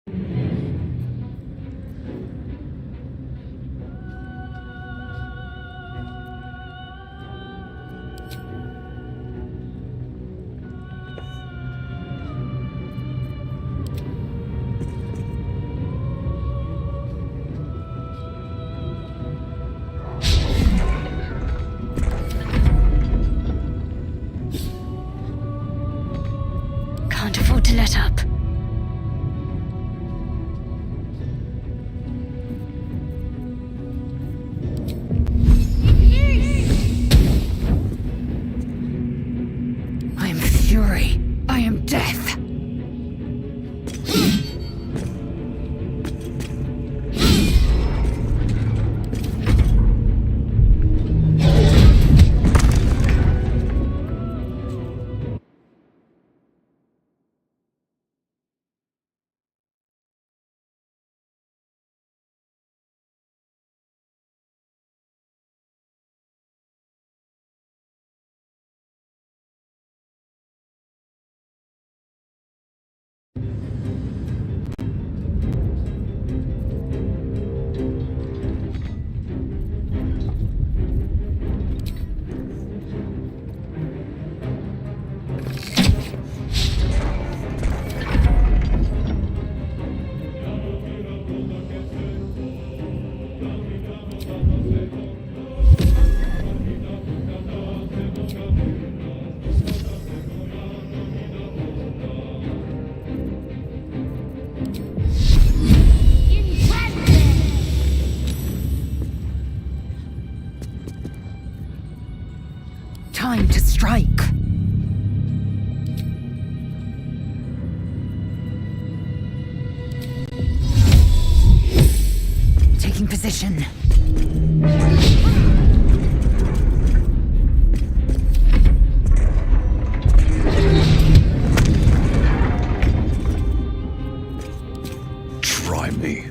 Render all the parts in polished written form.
Can't afford to let up. I am fury. I am death. Time to strike. Taking position. Try me.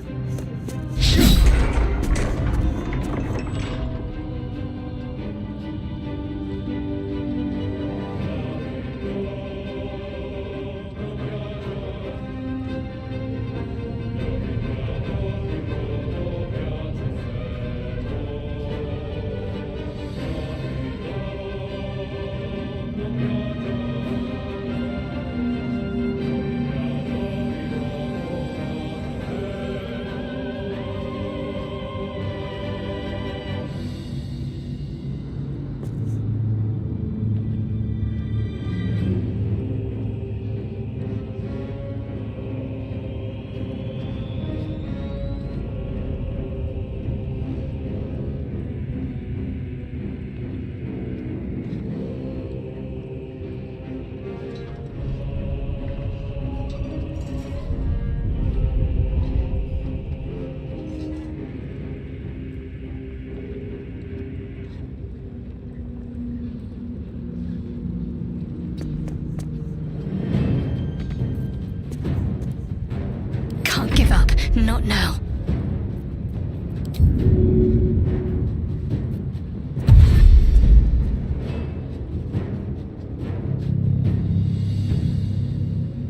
Give up. Not now.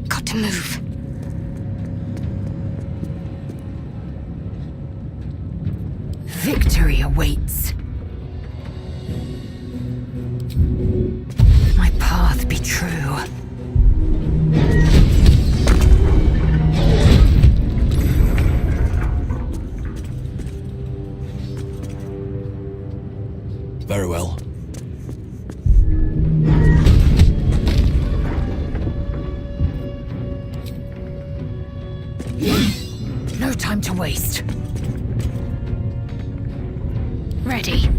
Got to move. Victory awaits. My path be true. Very well. No time to waste. Ready.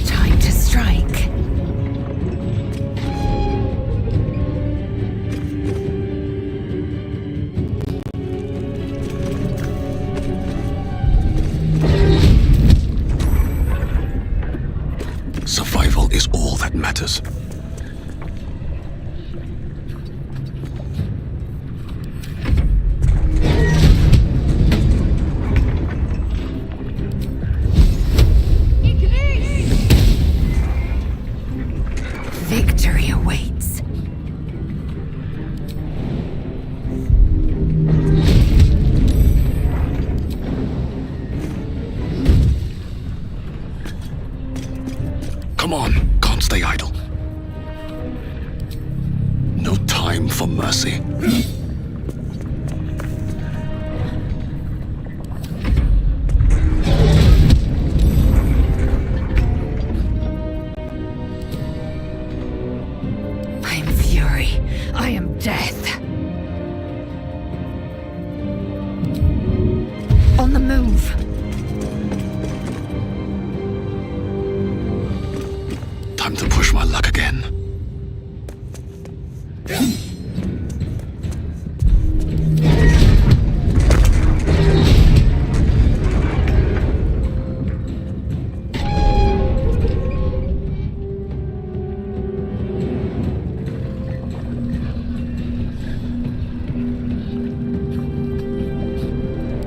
Time to strike. Survival is all that matters. move. Time to push my luck again.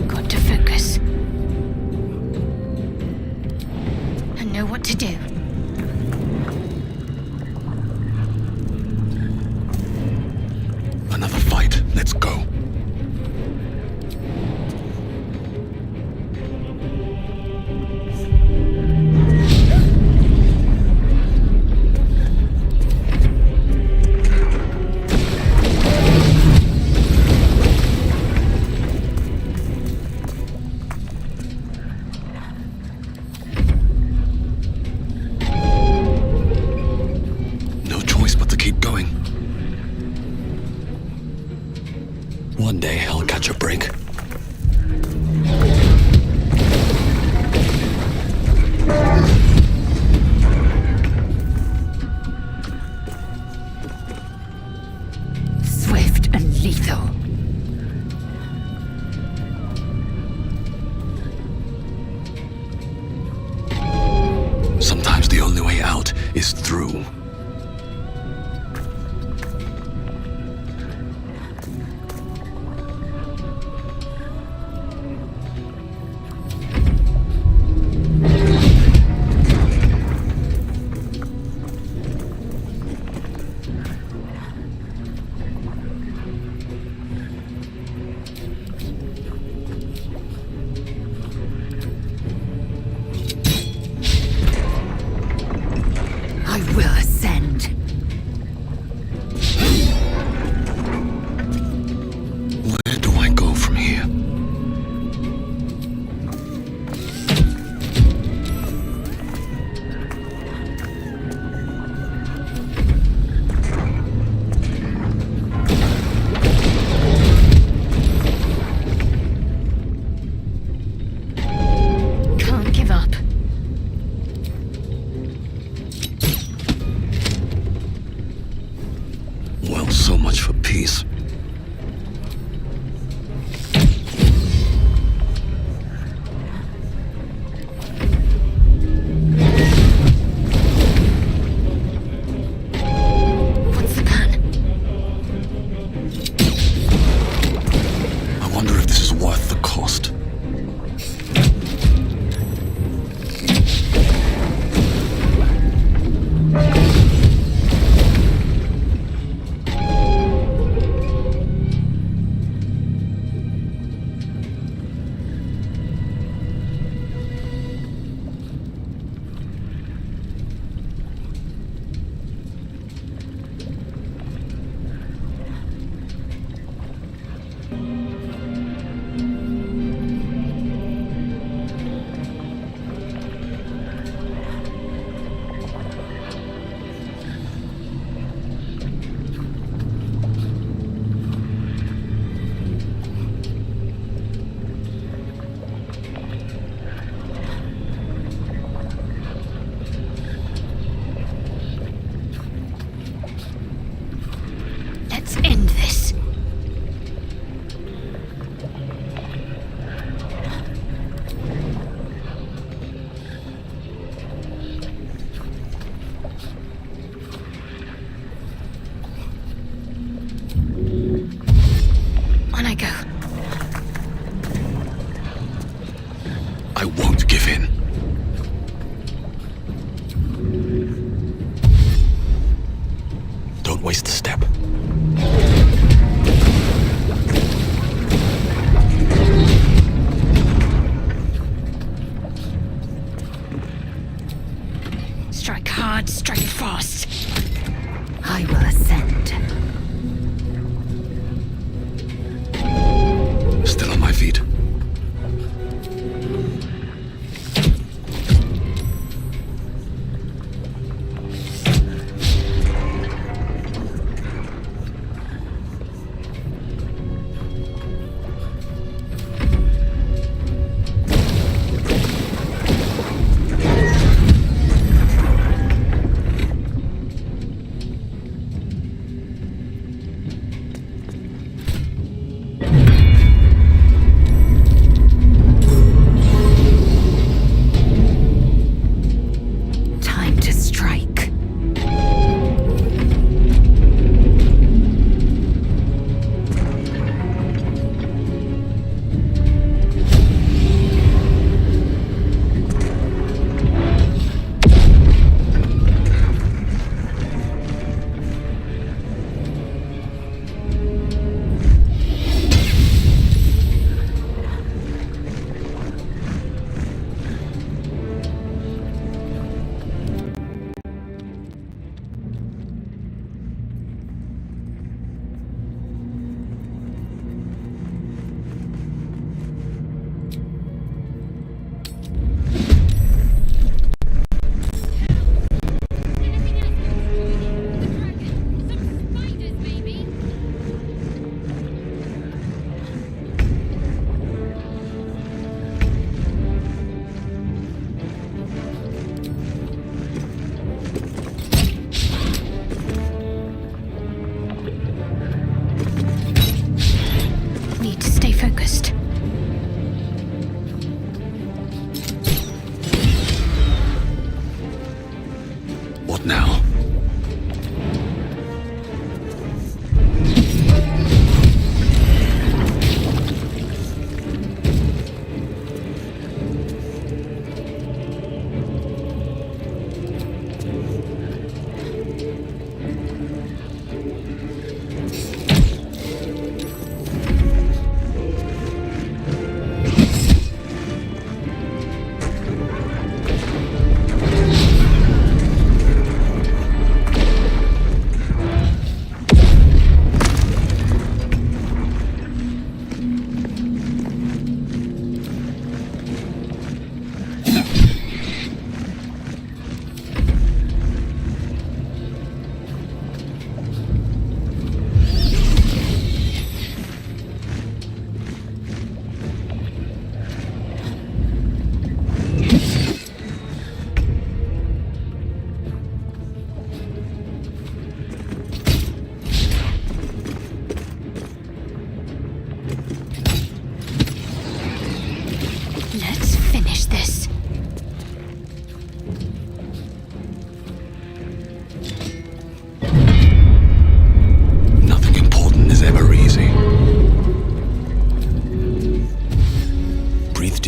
Got to focus. I know what to do. Another fight. Let's go. No choice but to keep going. One day I'll catch a break. Swift and lethal. Sometimes the only way out is through. I will ascend. Where do I go from here? Can't give up. Well, so much for peace. What's the plan? I wonder if this is worth the cost. Let's end this. On I go. I won't give in. Don't waste a step. Strike hard, strike fast. I will ascend.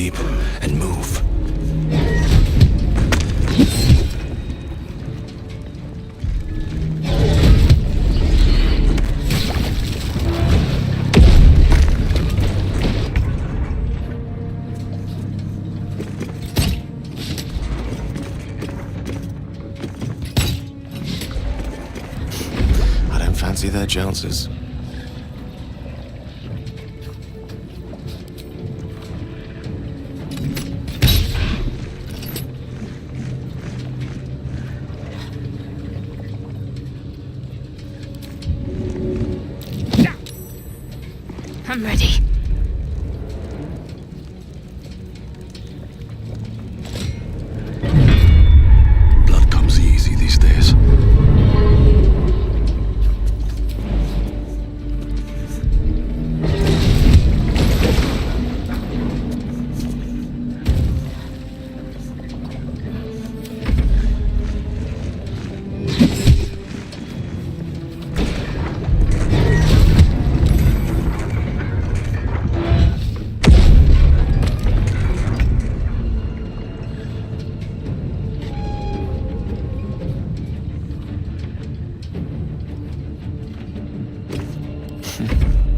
deep and move. I don't fancy their chances. I'm ready. Blood comes easy these days.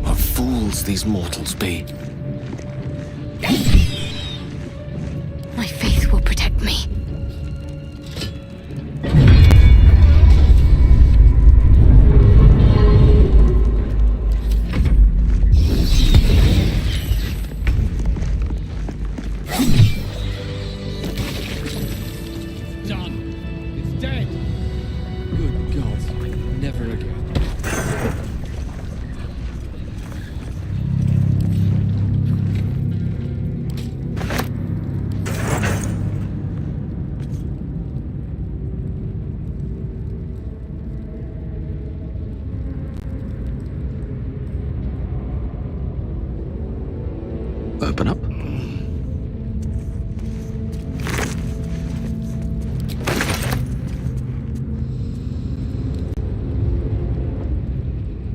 What fools these mortals be. My faith will protect me. Done. It's dead. Good God. Never again. Open up.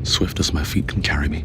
Swift as my feet can carry me.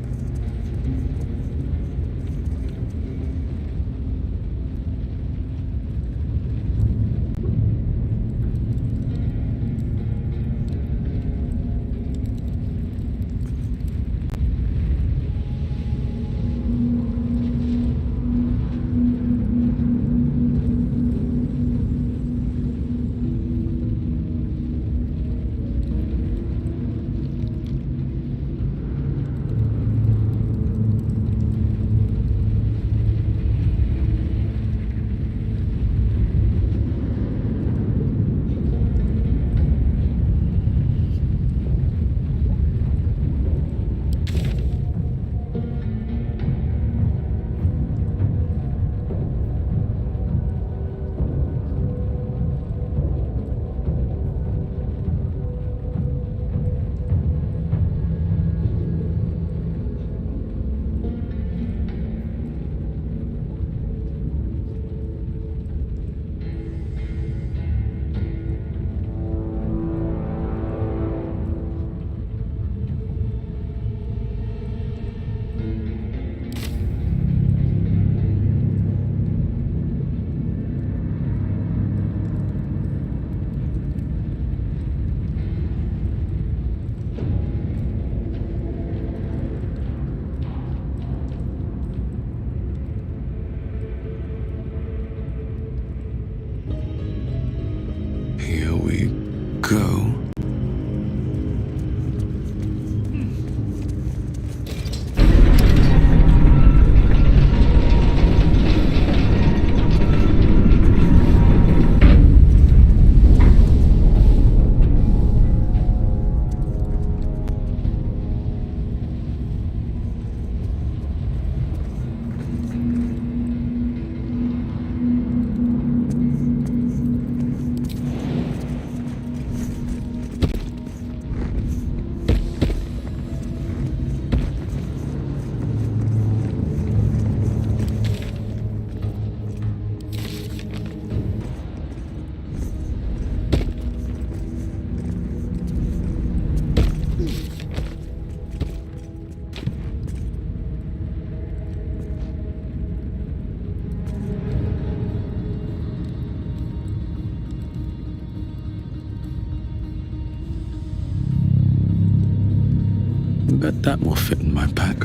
Bet that will fit in my pack.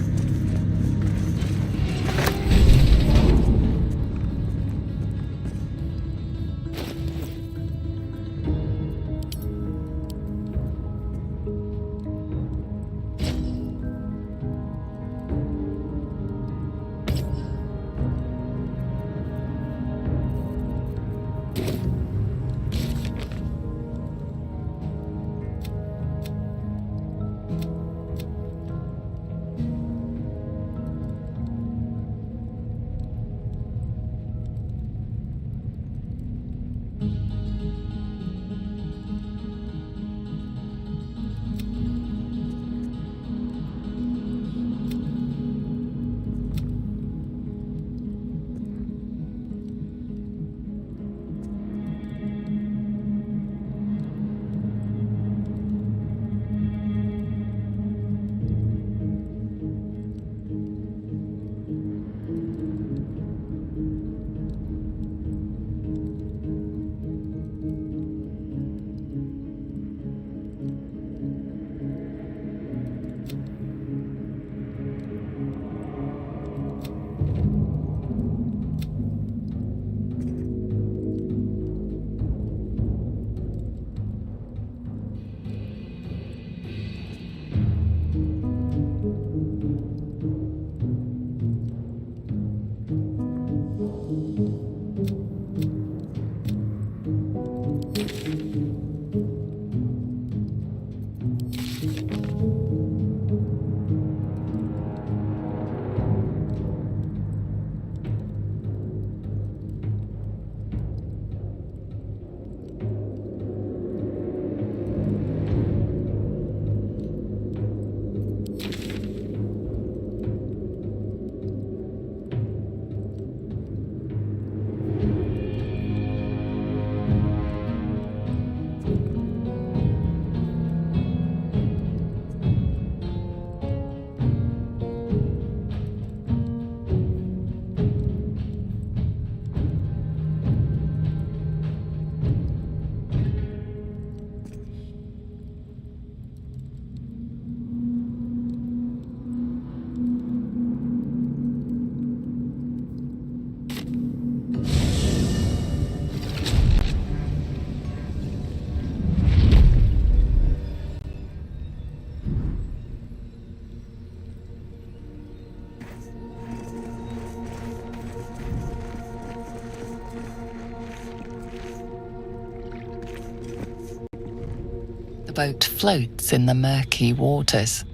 The boat floats in the murky waters.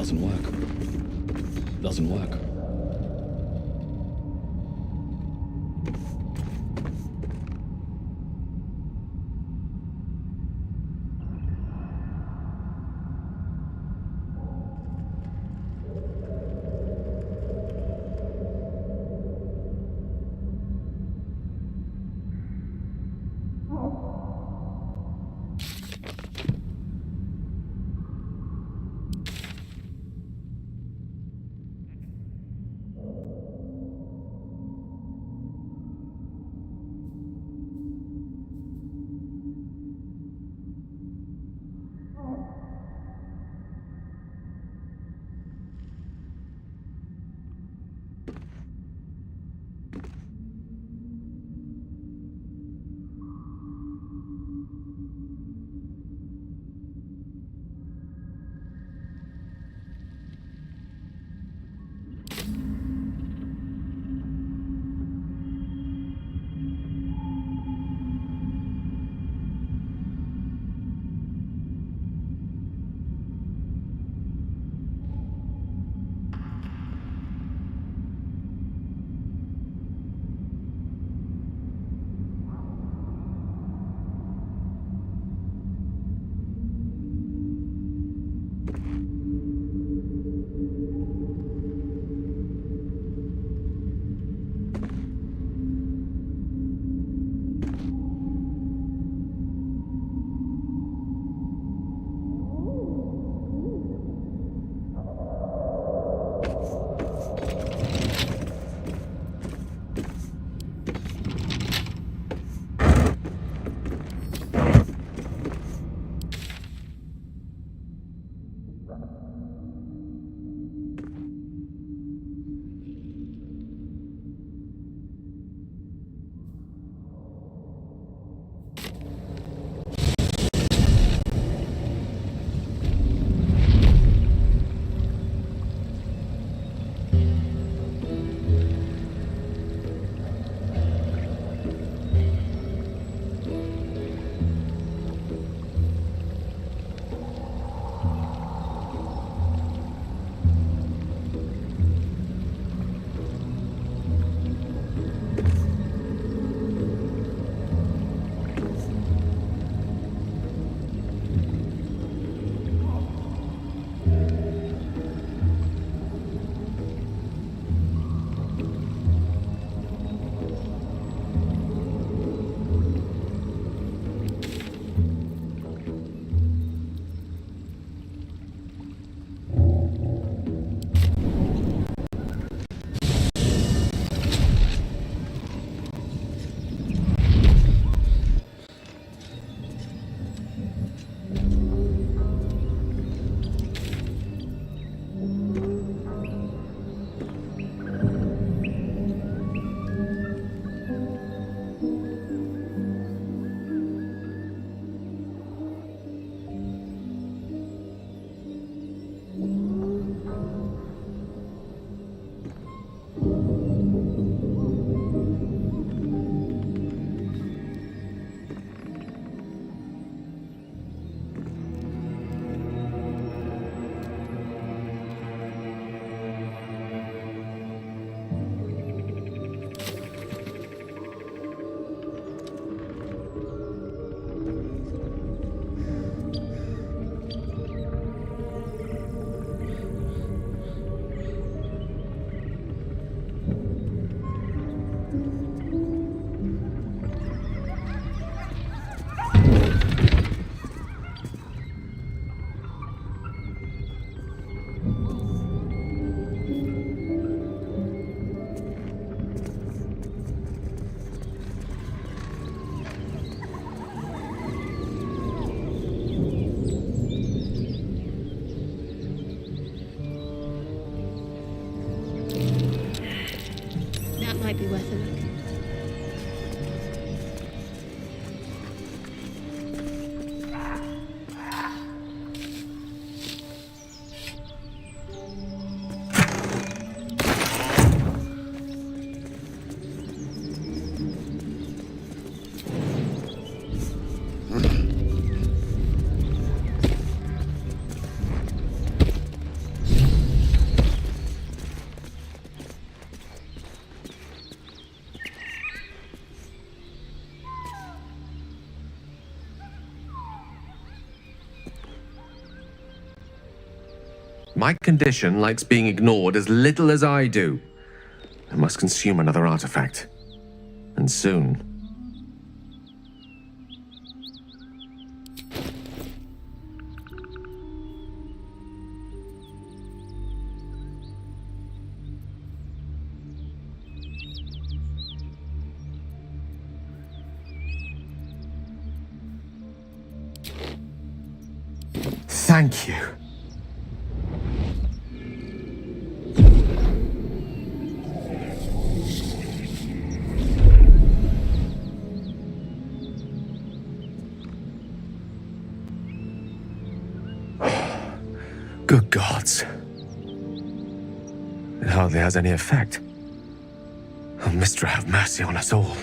Doesn't work. Doesn't work. be worth a look. My condition likes being ignored as little as I do. I must consume another artifact. And soon. Thank you. Good gods. It hardly has any effect. Oh, Mystra, have mercy on us all.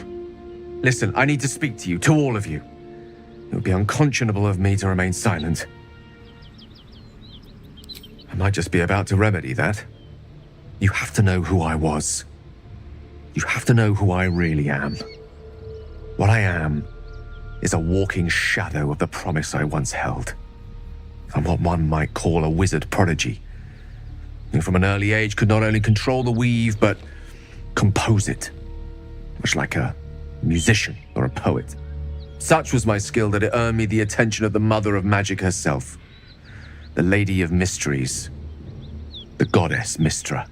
Listen, I need to speak to you, to all of you. It would be unconscionable of me to remain silent. I might just be about to remedy that. You have to know who I was. You have to know who I really am. What I am is a walking shadow of the promise I once held. I'm what one might call a wizard prodigy, who from an early age could not only control the weave, but compose it, much like a musician or a poet. Such was my skill that it earned me the attention of the mother of magic herself, the Lady of Mysteries, the goddess Mystra.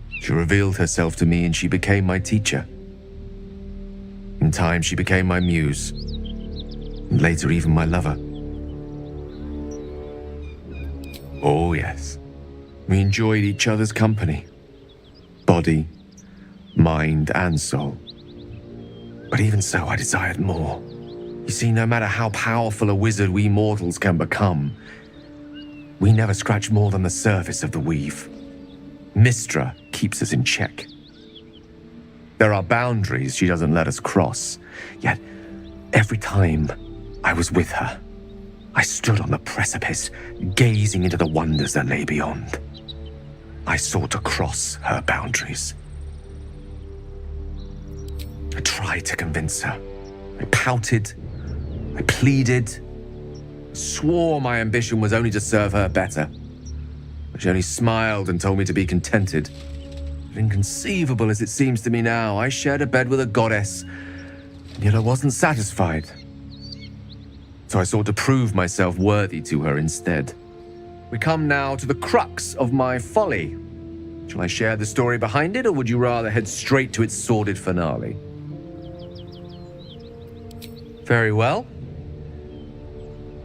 She revealed herself to me and she became my teacher. In time, she became my muse, and later even my lover. Oh yes, we enjoyed each other's company, body, mind, and soul. But even so, I desired more. You see, no matter how powerful a wizard we mortals can become, we never scratch more than the surface of the weave. Mystra keeps us in check. There are boundaries she doesn't let us cross, yet every time I was with her, I stood on the precipice, gazing into the wonders that lay beyond. I sought to cross her boundaries. I tried to convince her. I pouted. I pleaded. Swore my ambition was only to serve her better. But she only smiled and told me to be contented. But inconceivable as it seems to me now, I shared a bed with a goddess, and yet I wasn't satisfied. So I sought to prove myself worthy to her instead. We come now to the crux of my folly. Shall I share the story behind it, or would you rather head straight to its sordid finale? Very well.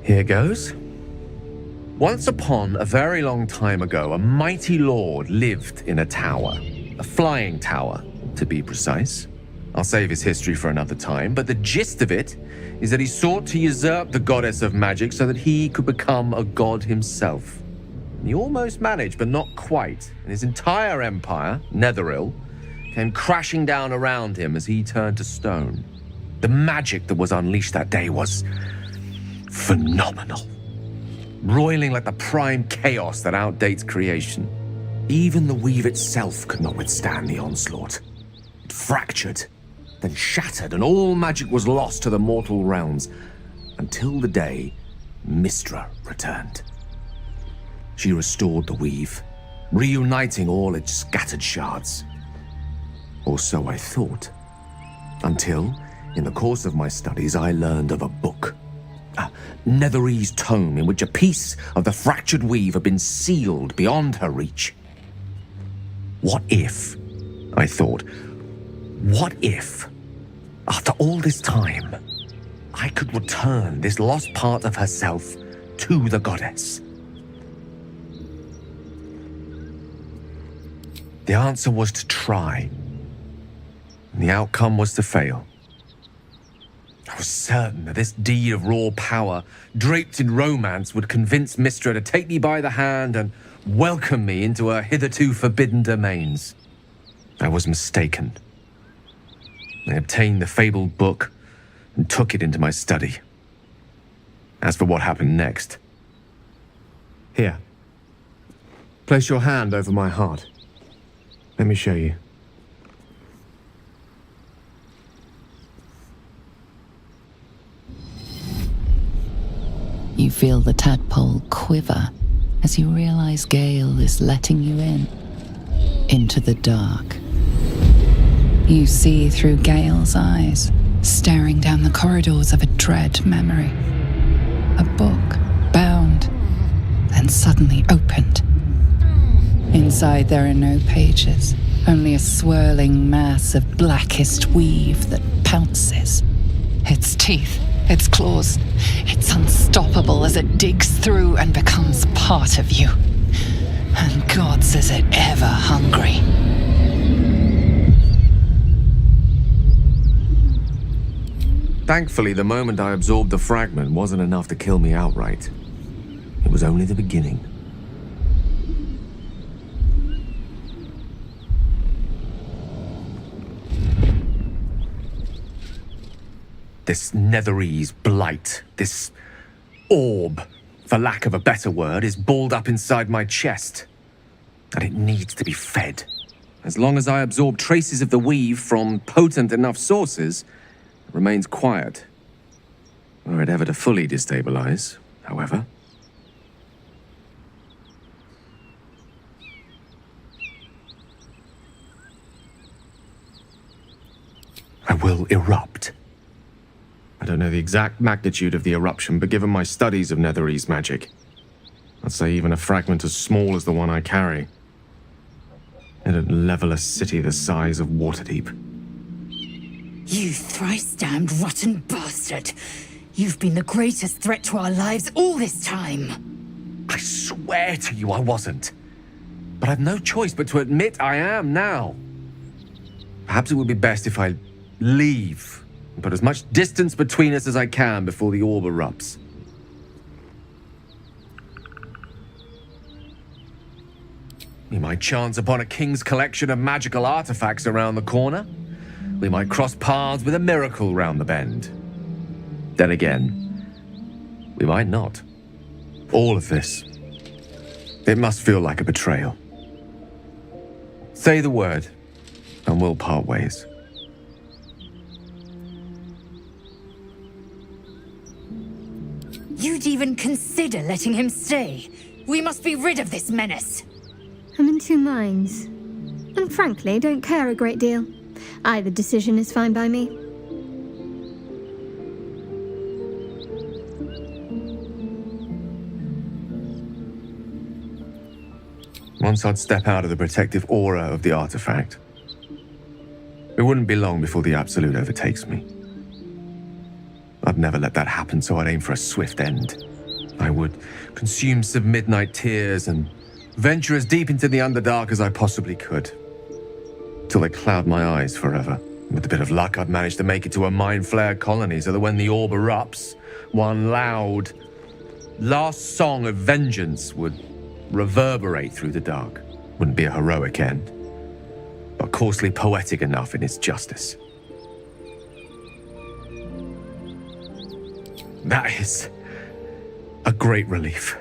Here goes. Once upon a very long time ago, a mighty lord lived in a tower. A flying tower, to be precise. I'll save his history for another time, but the gist of it is that he sought to usurp the goddess of magic so that he could become a god himself. He almost managed, but not quite, and his entire empire, Netheril, came crashing down around him as he turned to stone. The magic that was unleashed that day was phenomenal, roiling like the prime chaos that outdates creation. Even the weave itself could not withstand the onslaught. It fractured, then shattered, and all magic was lost to the mortal realms, until the day Mystra returned. She restored the weave, reuniting all its scattered shards. Or so I thought, until, in the course of my studies, I learned of a book, a Netherese tome in which a piece of the fractured weave had been sealed beyond her reach. What if, I thought, what if, after all this time, I could return this lost part of herself to the goddess? The answer was to try. The outcome was to fail. I was certain that this deed of raw power, draped in romance, would convince Mistra to take me by the hand and welcome me into her hitherto forbidden domains. I was mistaken. I obtained the fabled book and took it into my study. As for what happened next... Here. Place your hand over my heart. Let me show you. You feel the tadpole quiver as you realize Gale is letting you in, into the dark. You see through Gale's eyes, staring down the corridors of a dread memory. A book, bound, then suddenly opened. Inside there are no pages, only a swirling mass of blackest weave that pounces. Its teeth, its claws, it's unstoppable as it digs through and becomes part of you. And gods, is it ever hungry. Thankfully, the moment I absorbed the fragment wasn't enough to kill me outright. It was only the beginning. This Netherese blight, this orb, for lack of a better word, is balled up inside my chest. And it needs to be fed. As long as I absorb traces of the weave from potent enough sources, it remains quiet. Were it ever to fully destabilize, however. I will erupt. I don't know the exact magnitude of the eruption, but given my studies of Netherese magic, I'd say even a fragment as small as the one I carry, it'd level a city the size of Waterdeep. You thrice-damned rotten bastard! You've been the greatest threat to our lives all this time! I swear to you I wasn't. But I've no choice but to admit I am now. Perhaps it would be best if I leave and put as much distance between us as I can before the orb erupts. We might chance upon a king's collection of magical artifacts around the corner. We might cross paths with a miracle round the bend. Then again, we might not. All of this, it must feel like a betrayal. Say the word, and we'll part ways. You'd even consider letting him stay. We must be rid of this menace. I'm in two minds. And frankly, don't care a great deal. Either decision is fine by me. Once I'd step out of the protective aura of the artifact, it wouldn't be long before the Absolute overtakes me. I'd never let that happen, so I'd aim for a swift end. I would consume some midnight tears and venture as deep into the Underdark as I possibly could, till they cloud my eyes forever. With a bit of luck, I'd manage to make it to a Mind Flare colony so that when the orb erupts, one loud, last song of vengeance would reverberate through the dark. Wouldn't be a heroic end, but coarsely poetic enough in its justice. That is a great relief.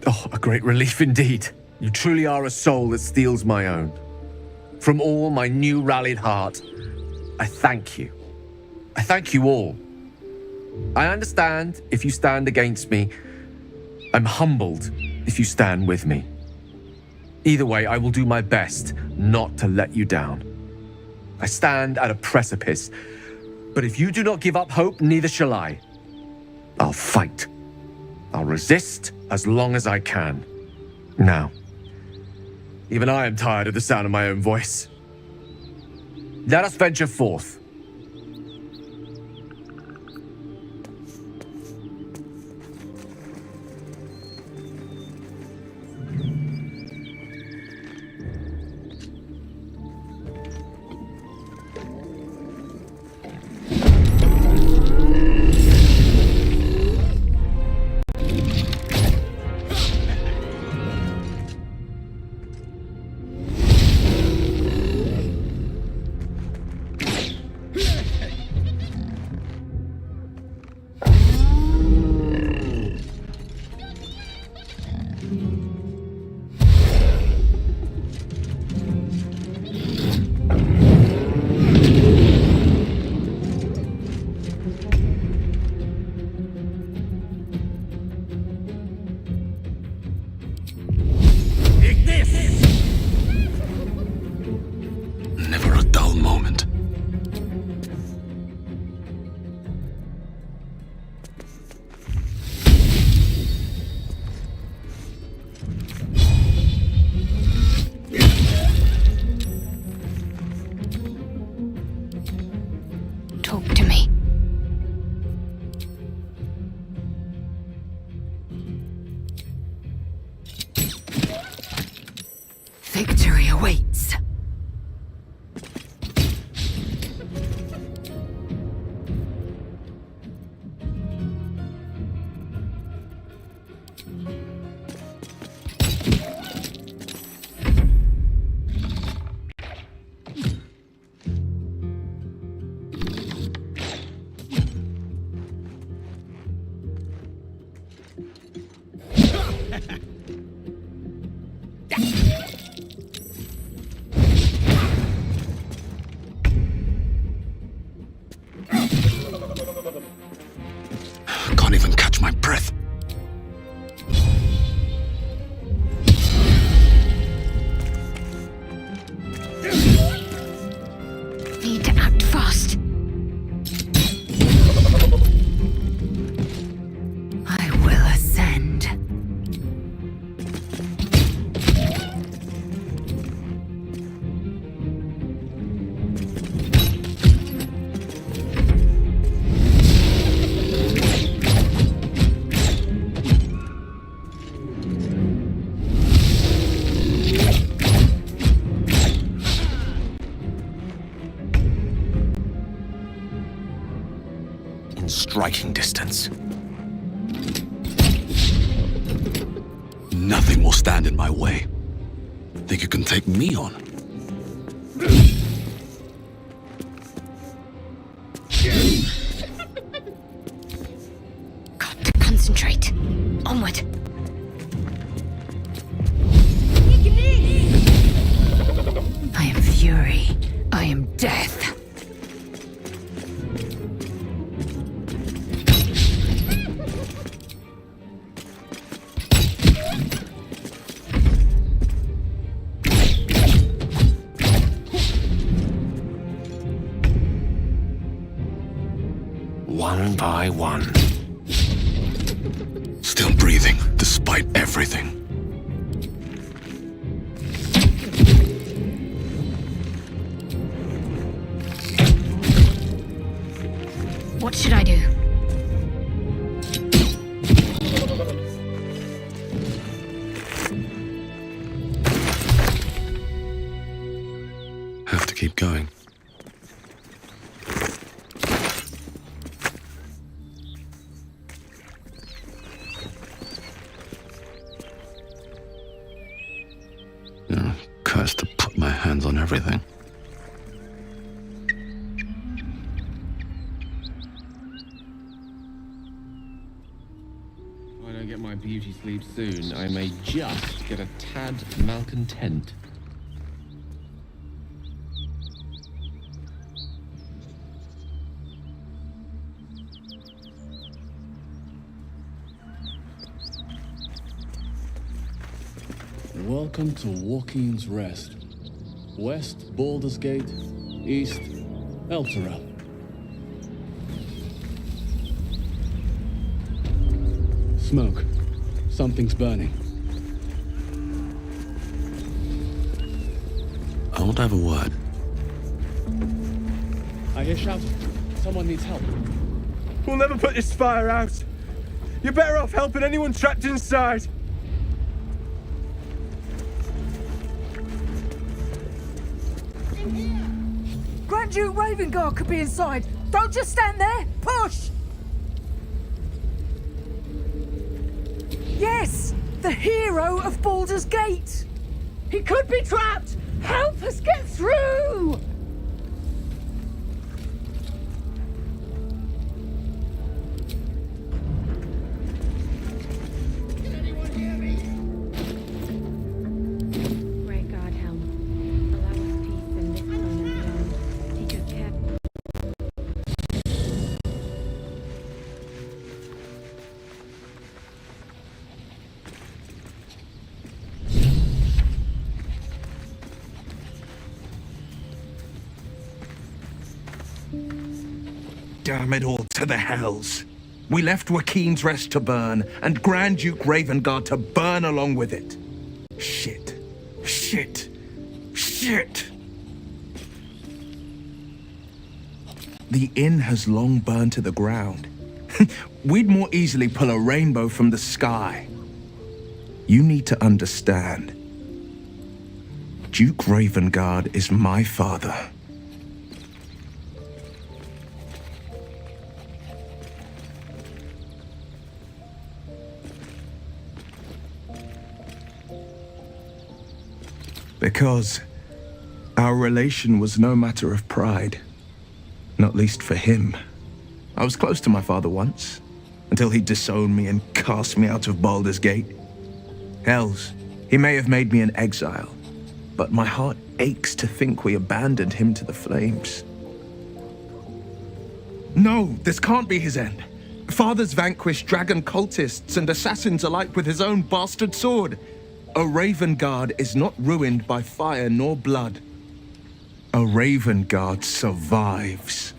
Oh, a great relief indeed. You truly are a soul that steals my own. From all my new rallied heart, I thank you. I thank you all. I understand if you stand against me. I'm humbled if you stand with me. Either way, I will do my best not to let you down. I stand at a precipice, but if you do not give up hope, neither shall I. I'll fight. I'll resist as long as I can. Now, even I am tired of the sound of my own voice. Let us venture forth. striking distance. Nothing will stand in my way. Think you can take me on? Got to concentrate. Onward. I am fury. I am death. One by one. Still breathing, despite everything. What should I do? Have to keep going. Cursed to put my hands on everything. If I don't get my beauty sleep soon, I may just get a tad malcontent. Welcome to Waukeen's Rest. West, Baldur's Gate. East, Eltera. Smoke. Something's burning. I want to have a word. I hear shouting. Someone needs help. We'll never put this fire out. You're better off helping anyone trapped inside. Grand Duke Ravengard could be inside. Don't just stand there. Push! Yes! The hero of Baldur's Gate! He could be trapped! Help us get through! Great God, Helm. Allow us peace in this time and beyond. Teach us care. Damn it all to the hells. We left Waukeen's Rest to burn, and Grand Duke Ravengard to burn along with it. Shit. Shit. Shit. The inn has long burned to the ground. We'd more easily pull a rainbow from the sky. You need to understand. Duke Ravengard is my father. Because our relation was no matter of pride, not least for him. I was close to my father once, until he disowned me and cast me out of Baldur's Gate. Hells, he may have made me an exile, but my heart aches to think we abandoned him to the flames. No, this can't be his end. Father's vanquished dragon cultists and assassins alike with his own bastard sword. A Ravengard is not ruined by fire nor blood. A Ravengard survives.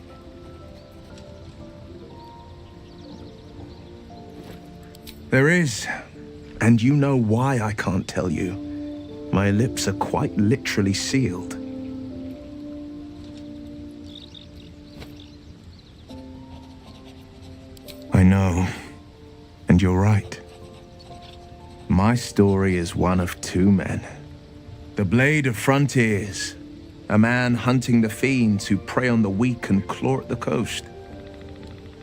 There is, and you know why I can't tell you. My lips are quite literally sealed. I know, and you're right. My story is one of two men. The Blade of Frontiers, a man hunting the fiends who prey on the weak and claw at the coast.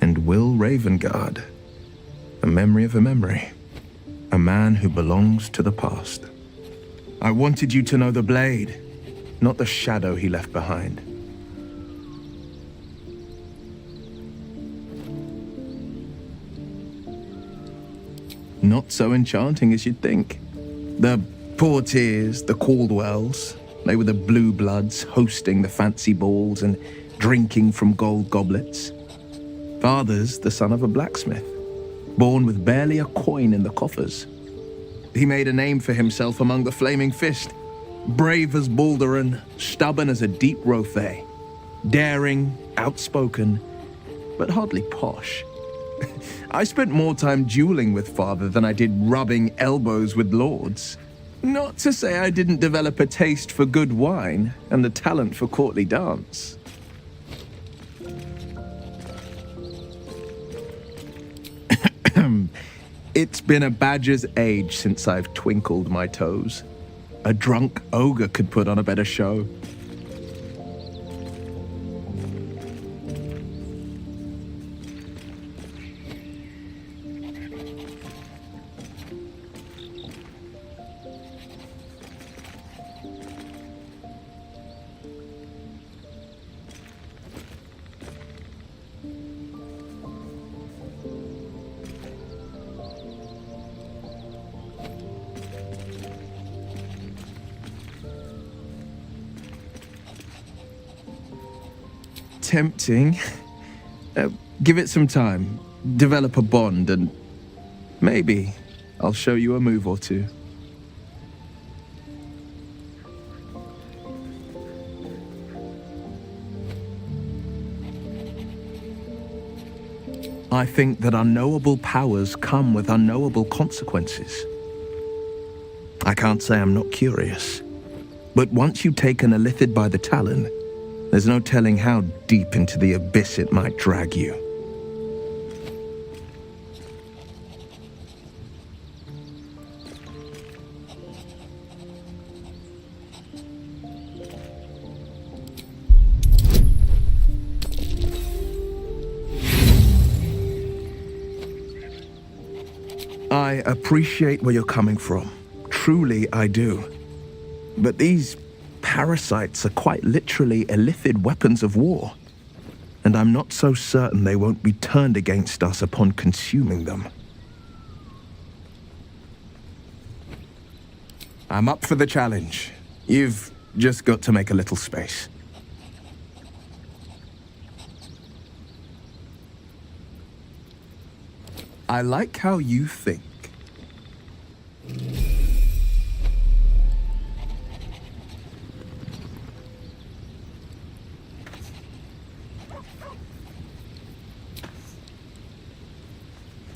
And Will Ravengard, a memory of a memory. A man who belongs to the past. I wanted you to know the blade, not the shadow he left behind. Not so enchanting as you'd think. The Portiers, the Caldwells, they were the blue bloods hosting the fancy balls and drinking from gold goblets. Father's the son of a blacksmith, born with barely a coin in the coffers. He made a name for himself among the Flaming Fist, brave as Baldur and stubborn as a deep Rothay, daring, outspoken, but hardly posh. I spent more time dueling with Father than I did rubbing elbows with lords. Not to say I didn't develop a taste for good wine and the talent for courtly dance. It's been a badger's age since I've twinkled my toes. A drunk ogre could put on a better show. Tempting. Give it some time, develop a bond, and maybe I'll show you a move or two. I think that unknowable powers come with unknowable consequences. I can't say I'm not curious, but once you've taken a lithid by the talon, there's no telling how deep into the abyss it might drag you. I appreciate where you're coming from. Truly, I do. But these parasites are quite literally illithid weapons of war, and I'm not so certain they won't be turned against us upon consuming them. I'm up for the challenge. You've just got to make a little space. I like how you think.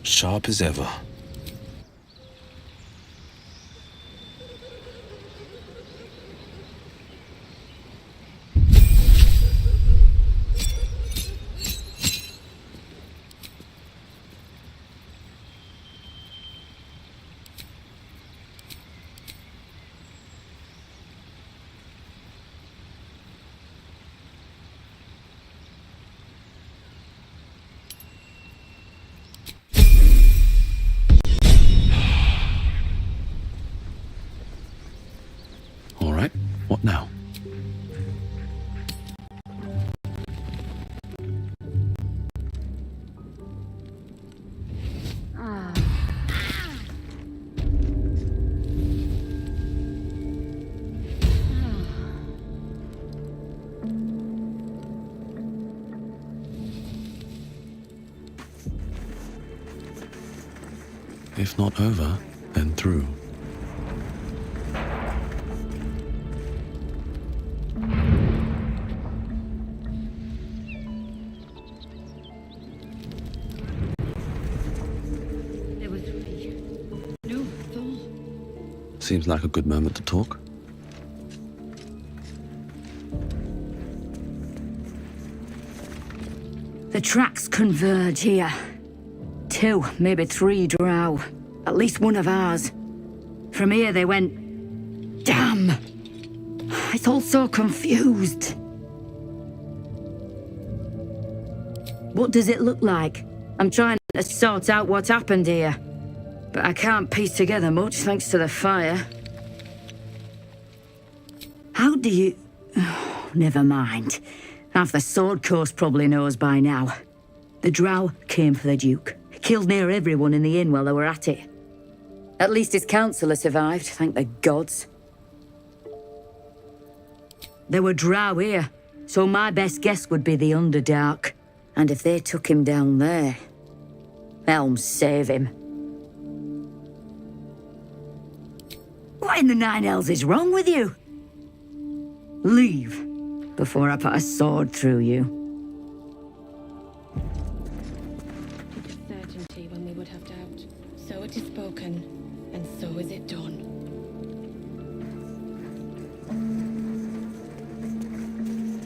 Sharp as ever. What now? If not over, then through. Seems like a good moment to talk. The tracks converge here. 2, maybe 3 drow. At least one of ours. From here they went... Damn! It's all so confused. What does it look like? I'm trying to sort out what happened here. But I can't piece together much thanks to the fire. How do you... Oh, never mind. Half the sword course probably knows by now. The drow came for the Duke. Killed near everyone in the inn while they were at it. At least his counsellor survived, thank the gods. There were drow here, so my best guess would be the Underdark. And if they took him down there... Helm save him. What in the nine hells is wrong with you? Leave, before I put a sword through you. Certainty when we would have doubt. So it is spoken, and so is it done.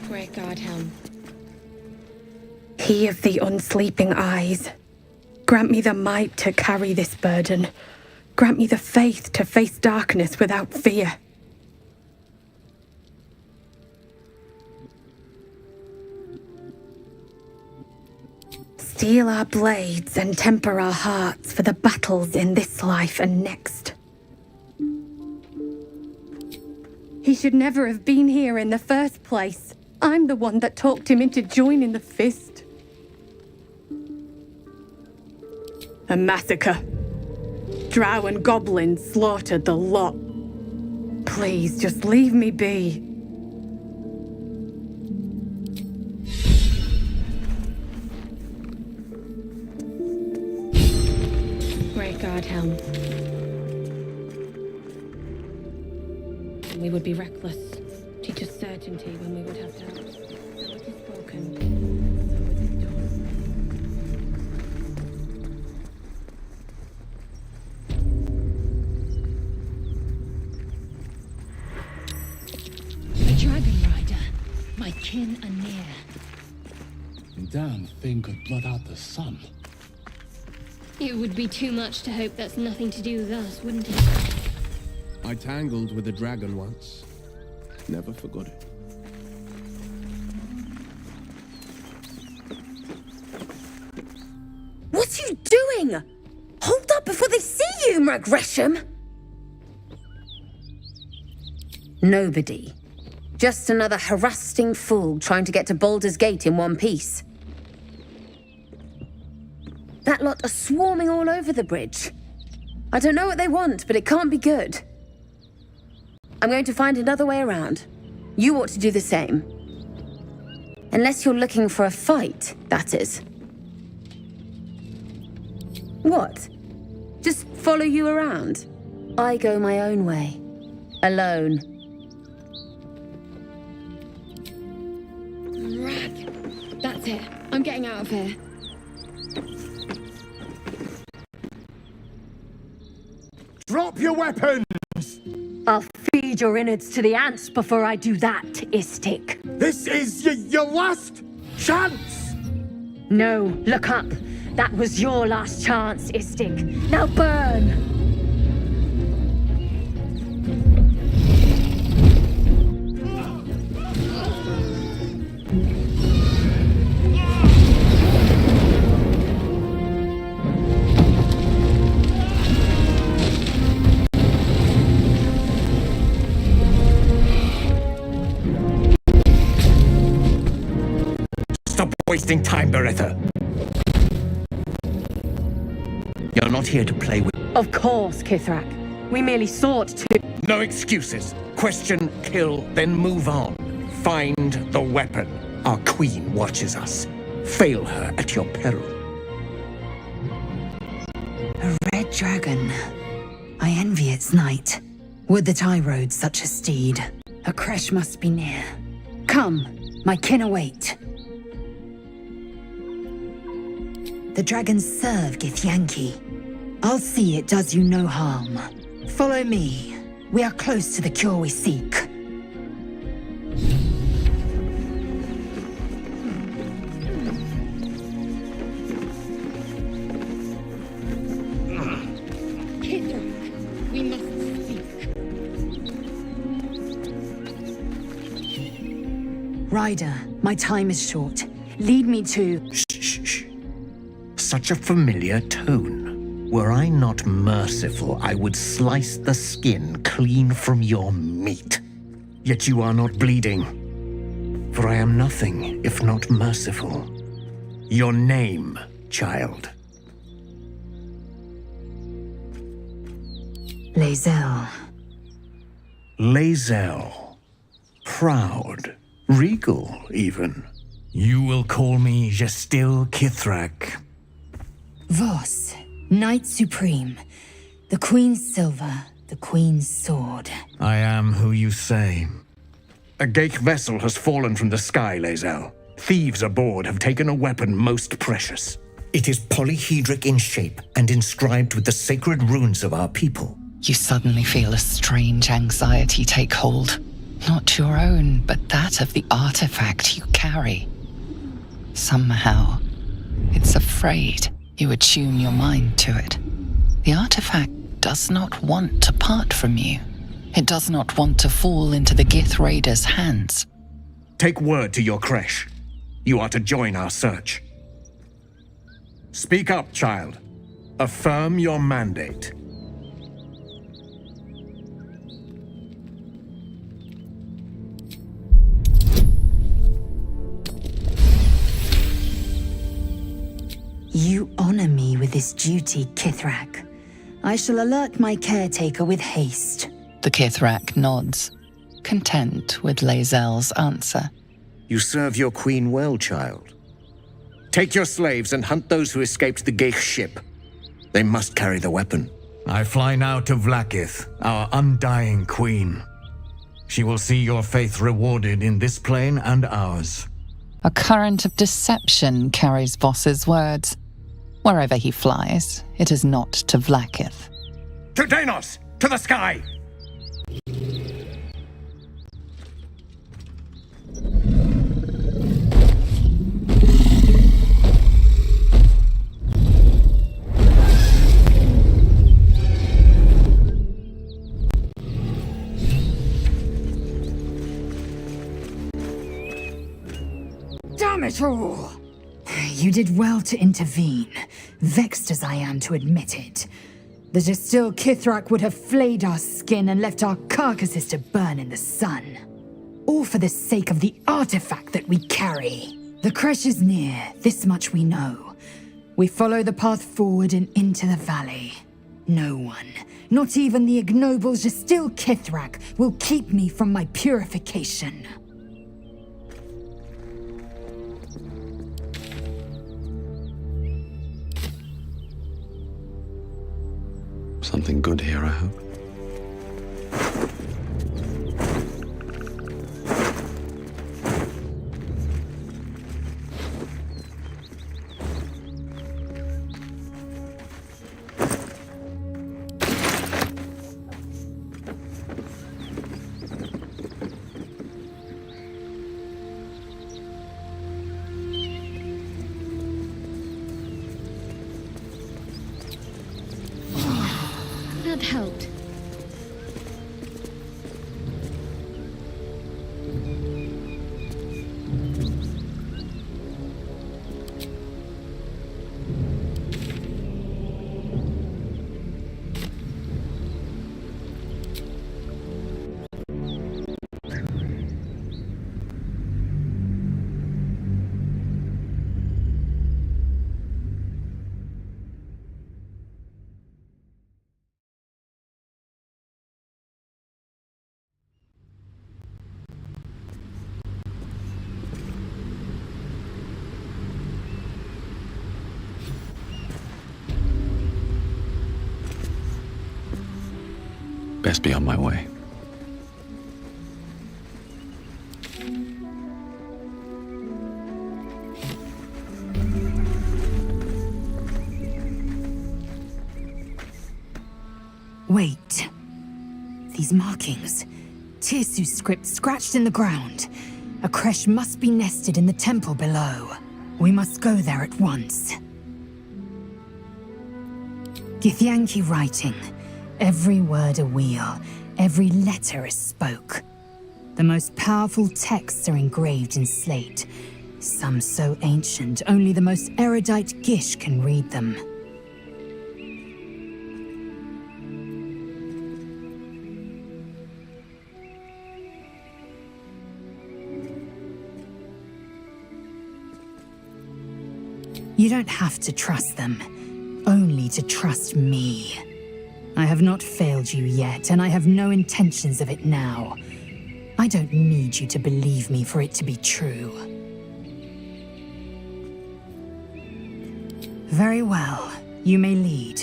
Great God, Helm. He of the unsleeping eyes. Grant me the might to carry this burden. Grant me the faith to face darkness without fear. Steel our blades and temper our hearts for the battles in this life and next. He should never have been here in the first place. I'm the one that talked him into joining the Fist. A massacre. Drow and goblins slaughtered the lot. Please, just leave me be. Great God, Helm. We would be reckless. Teach us certainty when we would have doubt. So it is spoken, and so it is done. The Dragon Rider, my kin are near. Damn thing could blot out the sun. It would be too much to hope that's nothing to do with us, wouldn't it? I tangled with a dragon once. Never forgot it. What are you doing? Hold up before they see you, Gresham! Nobody. Just another harassing fool trying to get to Baldur's Gate in one piece. That lot are swarming all over the bridge. I don't know what they want, but it can't be good. I'm going to find another way around. You ought to do the same. Unless you're looking for a fight, that is. What? Just follow you around? I go my own way. Alone. Rag. That's it. I'm getting out of here. Drop your weapons! I'll feed your innards to the ants before I do that, Istik. This is your last chance! No, look up. That was your last chance, Istik. Now burn! Stop wasting time, Beretha. You're not here to play with... Of course, Kithrak. We merely sought to... No excuses. Question, kill, then move on. Find the weapon. Our queen watches us. Fail her at your peril. A red dragon. I envy its knight. Would that I rode such a steed. A crash must be near. Come, my kin await. The dragons serve Githyanki. I'll see it does you no harm. Follow me. We are close to the cure we seek. Kithrak, we must speak. Ryder, my time is short. Lead me to... Shh. such a familiar tone. Were I not merciful, I would slice the skin clean from your meat. Yet you are not bleeding. For I am nothing if not merciful. Your name, child. Lae'zel. Lae'zel. Proud. Regal, even. You will call me Gestil Kithrak. Voss, Knight Supreme. The Queen's silver, the Queen's sword. I am who you say. A Geich vessel has fallen from the sky, Lae'zel. Thieves aboard have taken a weapon most precious. It is polyhedric in shape and inscribed with the sacred runes of our people. You suddenly feel a strange anxiety take hold. Not your own, but that of the artifact you carry. Somehow, it's afraid. You attune your mind to it. The artifact does not want to part from you. It does not want to fall into the Gith Raiders' hands. Take word to your creche. You are to join our search. Speak up, child. Affirm your mandate. You honor me with this duty, Kithrak. I shall alert my caretaker with haste. The Kithrak nods, content with Lae'zel's answer. You serve your queen well, child. Take your slaves and hunt those who escaped the Geich ship. They must carry the weapon. I fly now to Vlaakith, our undying queen. She will see your faith rewarded in this plane and ours. A current of deception carries Voss's words. Wherever he flies, it is not to Vlaakith. To Danos! To the sky! Damn it all! You did well to intervene, vexed as I am to admit it. The Gestil Kithrak would have flayed our skin and left our carcasses to burn in the sun. All for the sake of the artifact that we carry. The creche is near, this much we know. We follow the path forward and into the valley. No one, not even the ignoble Gestil Kithrak, will keep me from my purification. Something good here, I hope. That helped. Best be on my way. Wait. These markings. Tirsu script scratched in the ground. A creche must be nested in the temple below. We must go there at once. Githyanki writing. Every word a wheel, every letter is spoke. The most powerful texts are engraved in slate, Some so ancient, only the most erudite Gish can read them. You don't have to trust them, only to trust me. I have not failed you yet, and I have no intentions of it now. I don't need you to believe me for it to be true. Very well, you may lead.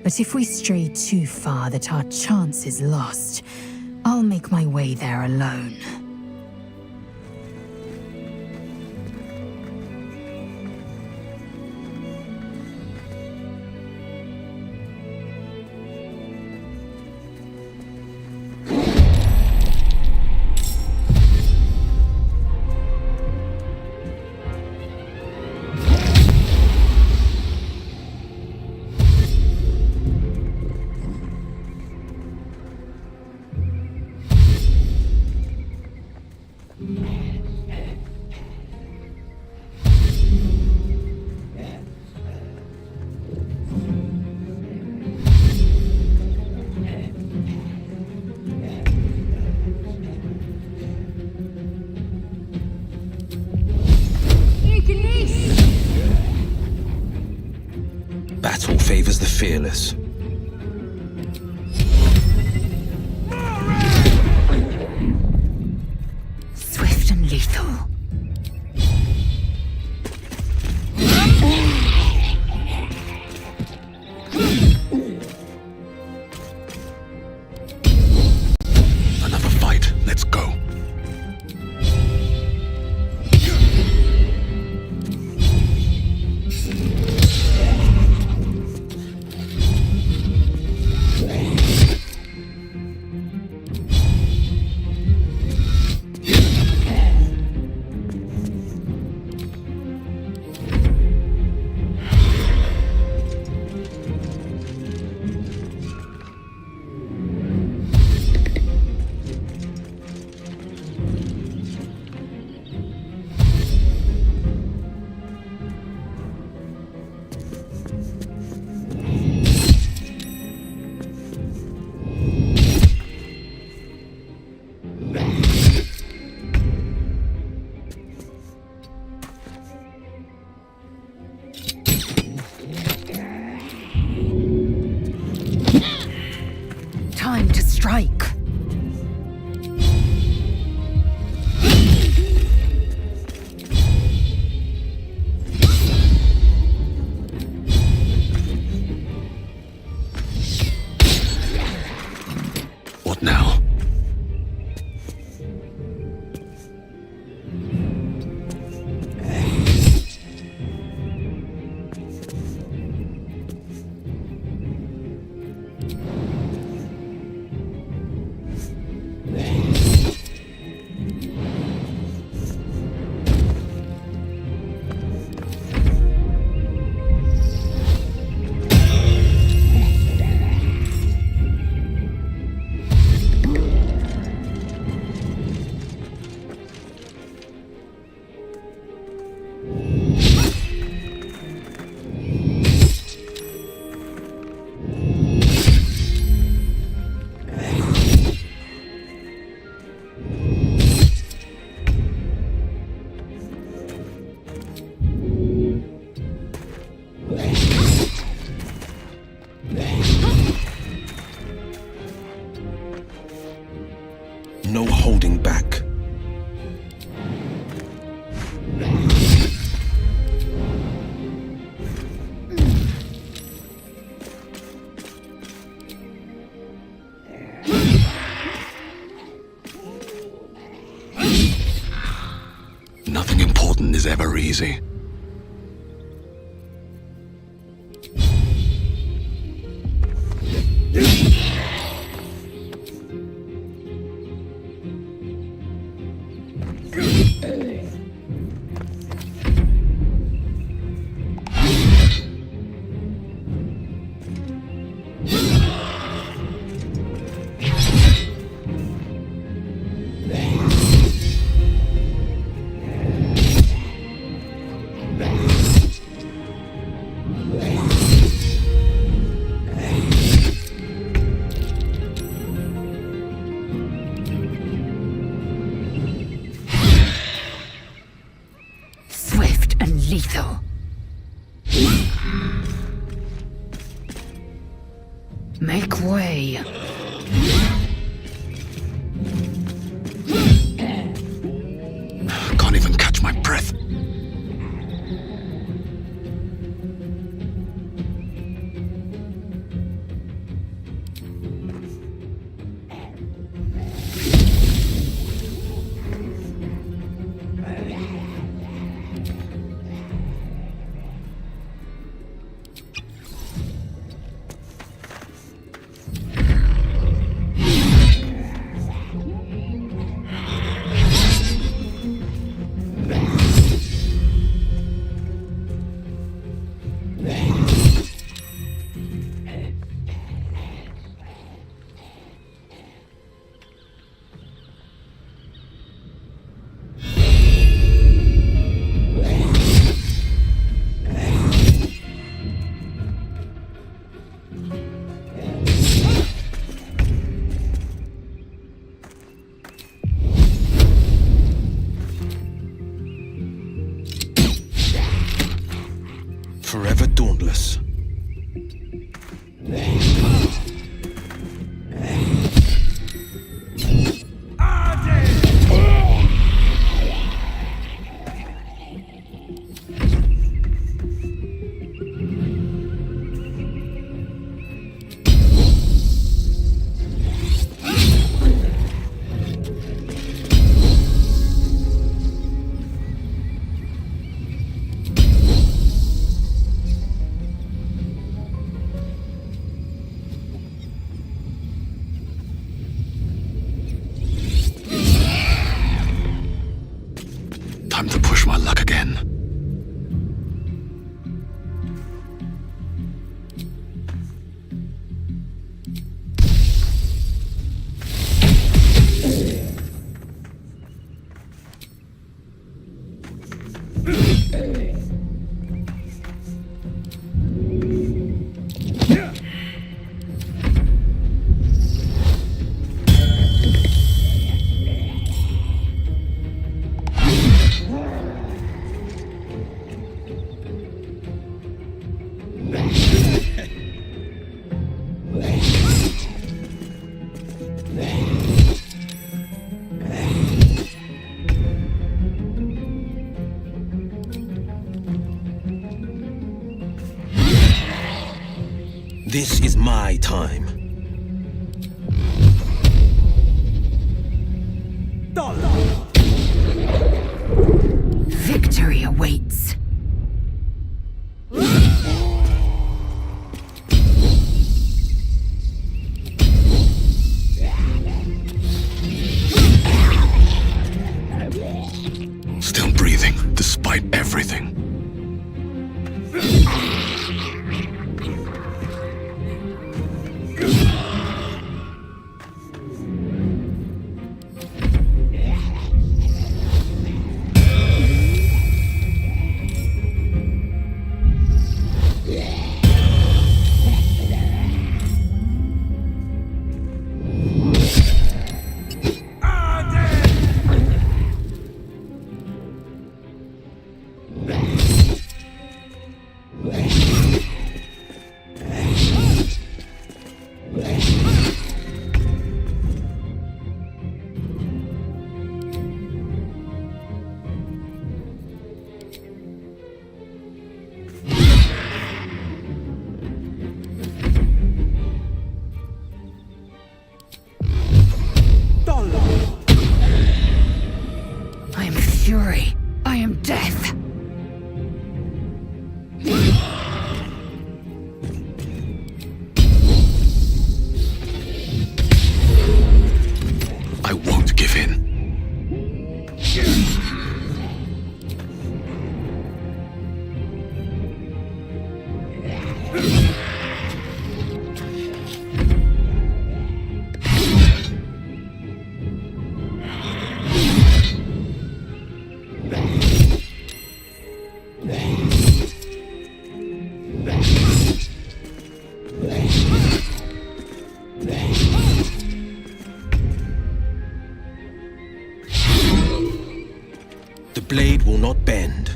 But if we stray too far that our chance is lost, I'll make my way there alone. Battle favors the fearless. Swift and lethal. Another fight. Let's go. Time to strike. What now? No holding back. Nothing important is ever easy. lethal. Make way. Can't even catch my breath. Forever dauntless. Time to push my luck again. This is my time. Victory awaits. Still breathing, despite everything. I am fury. I am death. I won't give in. The blade will not bend.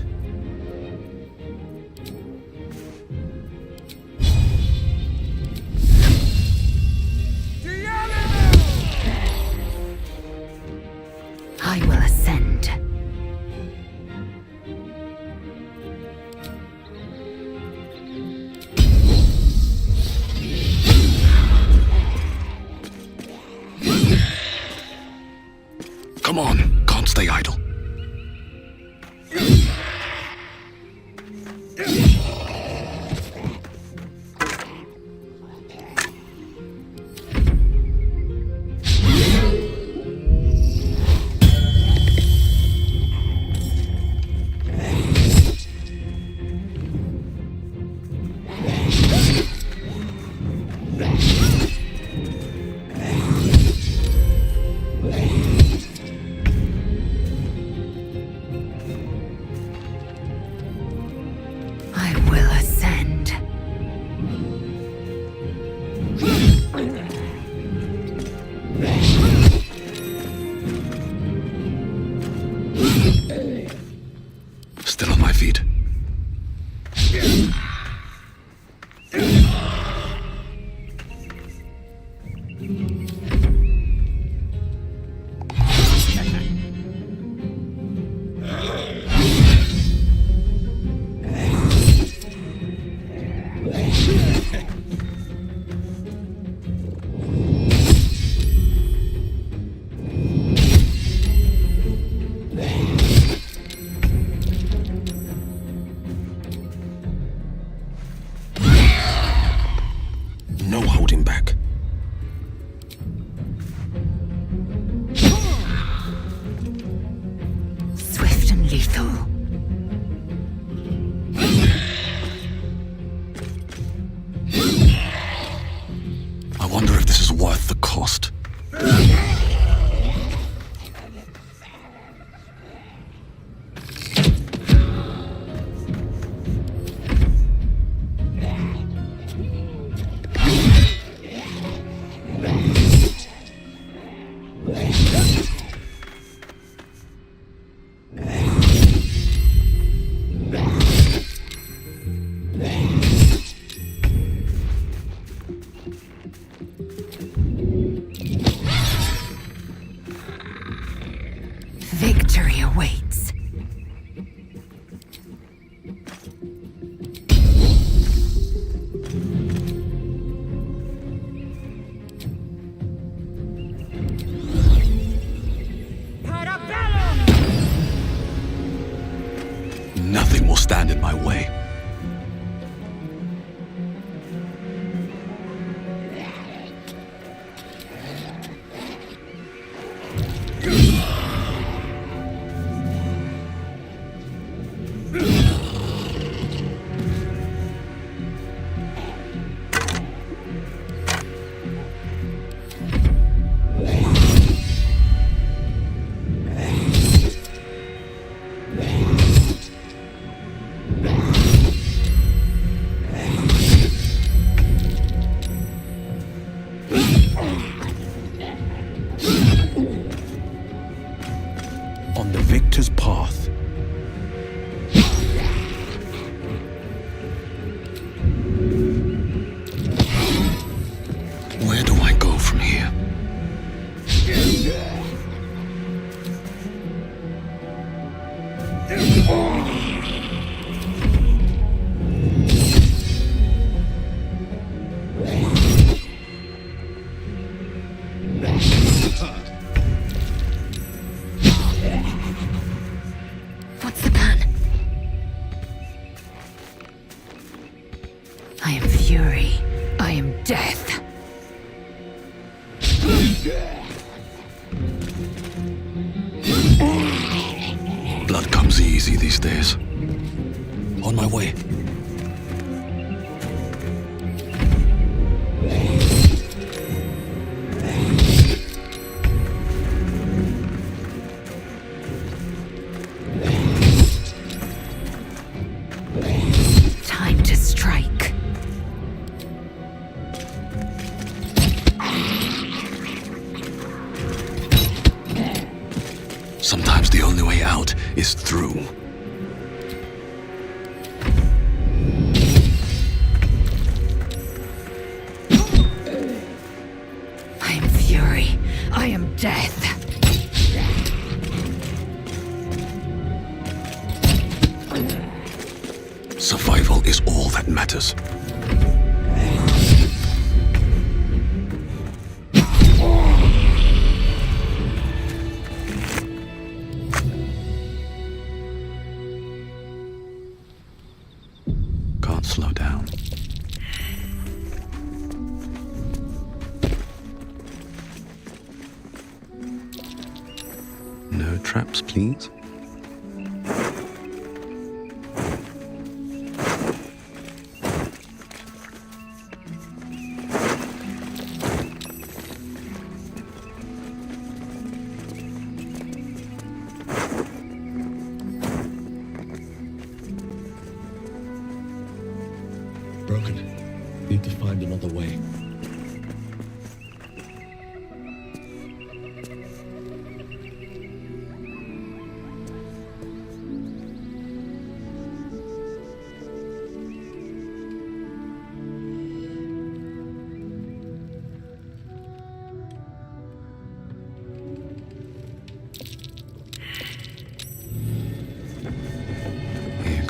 Still on my feet. No holding back. Swift and lethal. I wonder if this is worth the cost. Victory awaits. Nothing will stand in my way. On the victor's path. Where do I go from here? What's the plan? I am fury. I am death. Blood comes easy these days. On my way. Time to strike. Sometimes the only way out is through. I am fury. I am death. Survival is all that matters. Can't slow down. No traps, please. Broken. Need to find another way.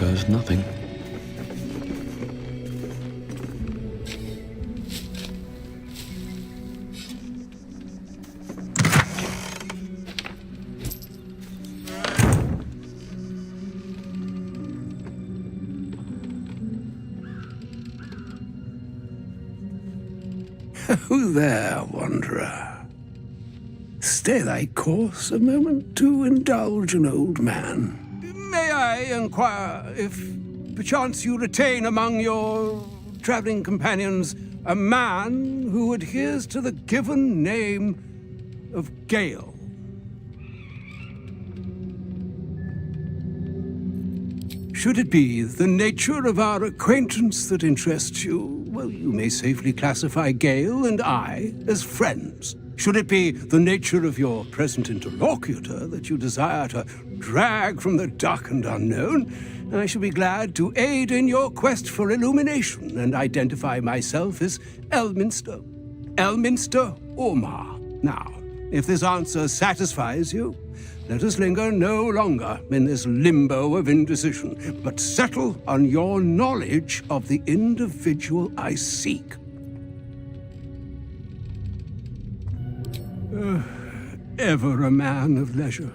goes nothing. Who there, wanderer? Stay thy course a moment to indulge an old man. May I inquire if perchance you retain among your traveling companions a man who adheres to the given name of Gale? Should it be the nature of our acquaintance that interests you, well, you may safely classify Gale and I as friends. Should it be the nature of your present interlocutor that you desire to drag from the dark and unknown, I shall be glad to aid in your quest for illumination and identify myself as Elminster Ormar. Now, if this answer satisfies you, let us linger no longer in this limbo of indecision, but settle on your knowledge of the individual I seek. Ever a man of leisure.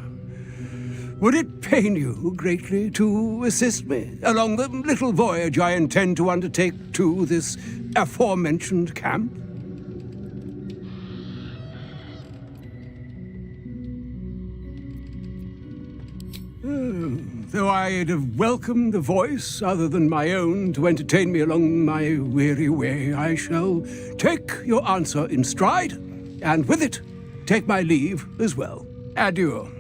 Would it pain you greatly to assist me along the little voyage I intend to undertake to this aforementioned camp? Though I'd have welcomed a voice other than my own to entertain me along my weary way, I shall take your answer in stride, and with it, take my leave as well. Adieu.